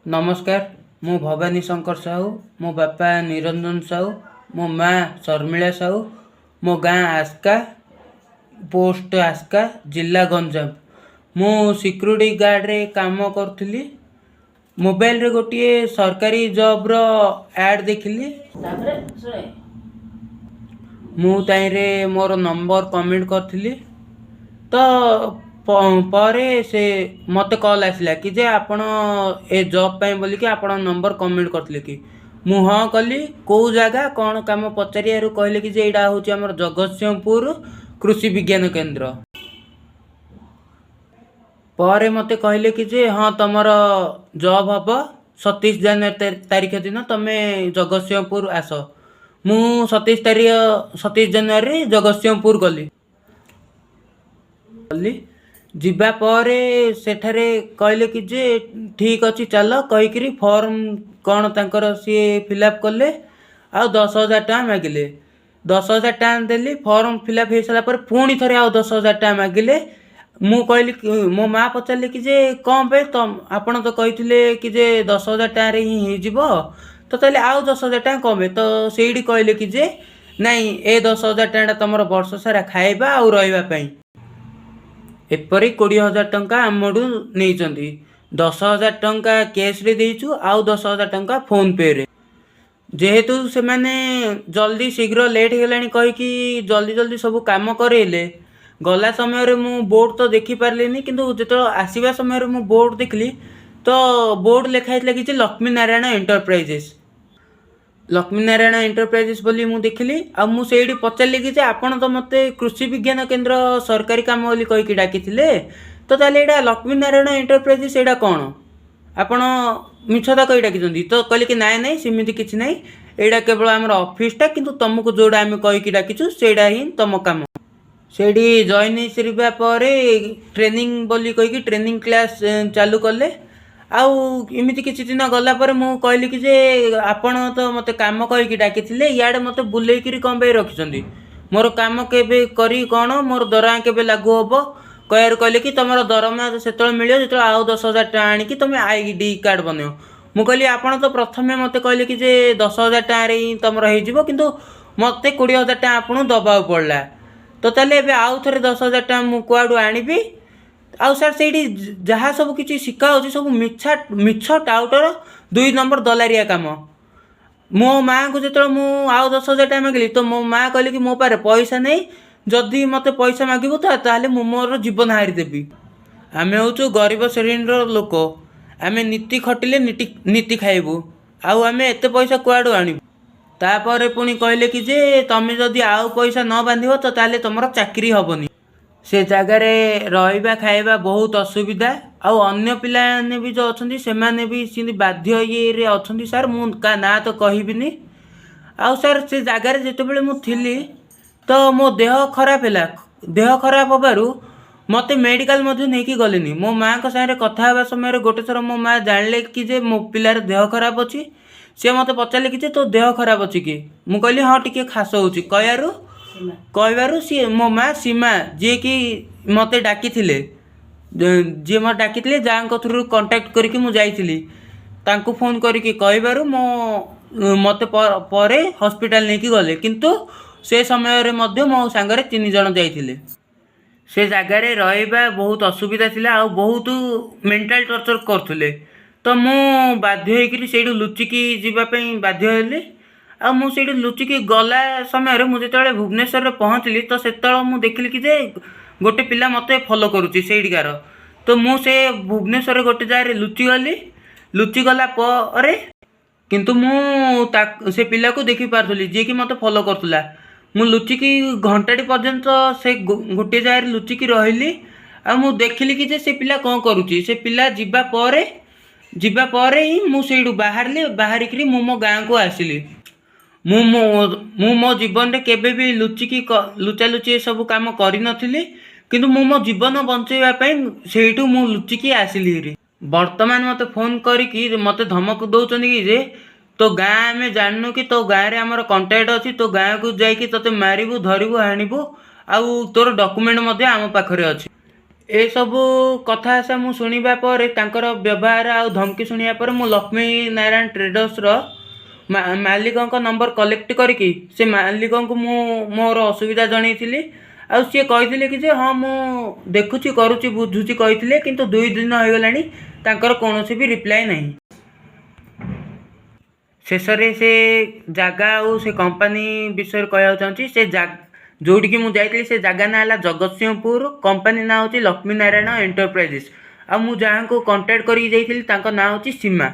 नमस्कार। मु भवानी शंकर साहू, मो बापा निरंजन साहू, मो माँ शर्मिला साहू, मो गाँ आस्का, पोस्ट आस्का, जिला गंजाम। मु सिक्यूरिटी गार्ड रे काम करुली। मोबाइल रे गोटे सरकारी जॉब रो ऐड देखिली। मु ताइरे मोर नंबर कमेंट करथिली। तो परे से मते कॉल आसला कि जे आपण ए जॉब पाई बोली कि आपण नंबर कमेंट करथिले कि मु हाँ कली। को जगह कौन काम पचारियारू कहले कि जे एडा होची हमर जगतसिंहपुर कृषि विज्ञान केंद्र। परे मते कहले कि जे हाँ तमर जॉब हब 27 जनवरी तारीख दिन तमे जगतसिंहपुर आस। मु 27 जनवरी जगतसिंहपुर गली। जीवा परे सेठारे कहले कि जे ठीक अच्छी चल कहीकि फॉर्म कौन तांकर सी फिलअप कले आ 10,000 टका मागिले। 10,000 टका देली। फॉर्म फिलअप हो सारा पुणी थे आ 10,000 टका मागिले। मु कहली मो माँ पचारे कि जे कौन पे तुम आपण तो कही कि जे 10,000 टका ही तो ताले आउ 10,000 टका कमे तो सेठी कहले कि जे नहीं ए 10,000 टका तुम वर्ष सारा खाइबा आउ रही एपरी 20,000 टंका आमडू नहीं। 10,000 टंका कैश रे देचु आउ 10,000 टंका फोन पे रे। जेहेतु से माने जल्दी शीघ्र लेट हो कही कि जल्दी जल्दी सब काम करेले। गला समय रे मु बोर्ड तो देखी पारलिनी किंतु जेतो आसीबा समय रे मु बोर्ड देखली तो बोर्ड लिखाई कि लक्ष्मी नारायण एंटरप्राइजेस। लक्ष्मी नारायण एंटरप्राइजेस बोली मु देखली आ मु सेठी पचारली कि जे आपण तो मते कृषि विज्ञान केंद्र सरकारी काम बोली कही कि डाकिथिले तो ताले एडा लक्ष्मी नारायण एंटरप्राइजेस एडा कोन आपण मिछदा कही डाकिचंदी। तो कहले कि नाय नाय सिमिति किछि नाय एडा केवल हमर ऑफिस टा किंतु तुमको जोडा हम कही कि डाकिछु सेडा ही तम काम। सेठी जॉइन हे सिरिबा परे ट्रेनिंग बोली कही कि ट्रेनिंग क्लास चालू कले। आउ इमिति किछि दिन गला पर मु कहली कि जे आपण तो मते काम कही कि डाकिथिले याडे मते बुलेई कि कम पे रखिसंदी। मोर काम केबे करी कोन मोर दरमा केबे लागू हबो कहर कहले कि तमरो दरमा सेतळ मिलियो जेतळ आउ 10,000 टका आनी कि तमे आईडी कार्ड बनेओ। मु कहली आपण तो प्रथमे मते कहले कि जे 10,000 टका रे तमरो हे जिवो किंतु मते 20,000 टका आपण दबाव पड़ला। तो ताले एबे आउ थरे 10,000 टका मु कुआडू आनीबी। आउ सर से जहाँ सब किसी शिखा हो सब मिछ टाउटर 2 नंबर दलारिया काम। मो माँ को जो मु आउ 10,000 टका मागिली तो मो माँ कहली कि मो पारे पैसा नहीं जदि मते पैसा मागिबो ताले मु मोर जीवन हारिदेवी। आमे होचु गरीब श्रेणीर लोक। आमे नीति खटिले नीति खाइबू आउ आमे एते पैसा कुआडू आनिबू। तापर पुणी कहले कि जे तमे जदि आउ पैसा न बांधिबो तो ताले तमरो चाकरी हबनी। से जगार रहा खाଇବା बहुत असुविधा। आउ अन्य पिलाने भी जो अच्छा से माने भी सिंधी बाध्य ये अच्छा सार मु का ना तो कहबिनी। आउ सार से जगार जिते मु थिली तो मो देह खराब है। देह खराब होबारु मते मेडिकल मध्य नहीं कि गलेनी। मो माँ को सारे कथा हवा समय गोटे थर मो माँ जानले कि जे मो पिलार देह खराब अच्छी। सी मते पचारे कि तो देह खराब अच्छी कि मु कहली हाँ टिके खास होची कहबारू सी मो माँ सीमा जी कि मते डाकी जी मत डाकी जहाँ थ्रू कंटाक्ट करके मु जाइली तांको फोन करके कहबारू मो मते परे हॉस्पिटल नहीं कि गले किंतु से समय रे मध्य मो सांगरे 3 जन जाइथिले। से जगार रहा बहुत असुविधा थिला आ बहुत मेंटल टॉर्चर करथुले। तो मु बाध्य होइकरी सेडू लुचिकी जीवा पई बाध्य हेली। आ मु सेठी लुचिकी गला समय मुझे जो भुवनेश्वर पहुँचली तो से देखिली कि जे गोटे पिला मते फॉलो करुच्ची सेठिकार। तो मु से भुवनेश्वर गोटे जगह लुचिगली। लुचिगला पर किंतु मु से पिला को देखी पार्थी जी कि मते फॉलो करथुला। मु लुचिकी घंटाटी पर्यंत से गोटे जगह लुचिकी रही। आ मु देखिली कि जे से पिला कौन करुच्ची। से पिला जीवा परे ही मु सेठू बाहरली। बाहरिकी मु मो गाँ को आसिली। मु मो जीवन रे केबे भी लुचिकी लुचा लुची सब काम करी नथिली किंतु मु मो जीवन बंचेबा पई सेठू मु लुचिकी आसिली रे। वर्तमान मते फोन करिकी मते धमक दउचंदी कि जे तो गाँ में जाननु कि तो गाँ रे हमर कांटेक्ट अछि तो गाँ को जाई कि तते मारिबू धरिबू हानिबू आउ तोर डॉक्यूमेंट मते आम पाखरे अछि। ଏସବୁ କଥା ଆଶା ମୁଁ ଶୁଣିବା ପରେ ତାଙ୍କର ବ୍ୟବହାର ଆଉ ଧମକି ଶୁଣିବା ପରେ ମୁଁ ଲକ୍ଷ୍ମୀ ନାରାୟଣ ଟ୍ରେଡର୍ସର ମାଲିକଙ୍କ ନମ୍ବର କଲେକ୍ଟ କରିକି ସେ ମାଲିକଙ୍କୁ ମୁଁ ମୋର ଅସୁବିଧା ଜଣେଇଥିଲି। ଆଉ ସିଏ କହିଥିଲେ କି ଯେ ହଁ ମୁଁ ଦେଖୁଛି କରୁଛି ବୁଝୁଛି କହିଥିଲେ, କିନ୍ତୁ 2 ଦିନ ହୋଇଗଲାଣି ତାଙ୍କର କୌଣସି ବି ରିପ୍ଲାଏ ନାହିଁ। ଶେଷରେ ସେ ଜାଗା ଆଉ ସେ କମ୍ପାନୀ ବିଷୟରେ କହିବାକୁ ଚାହୁଁଛି। ସେ ଯେଉଁଠିକି ମୁଁ ଯାଇଥିଲି ସେ ଜାଗା ନାଁ ହେଲା ଜଗତସିଂହପୁର, କମ୍ପାନୀ ନାଁ ହେଉଛି ଲକ୍ଷ୍ମୀ ନାରାୟଣ ଏଣ୍ଟରପ୍ରାଇଜେସ୍। ଆଉ ମୁଁ ଯାହାଙ୍କୁ କଣ୍ଟାକ୍ଟ କରିକି ଯାଇଥିଲି ତାଙ୍କ ନାଁ ହେଉଛି ସୀମା।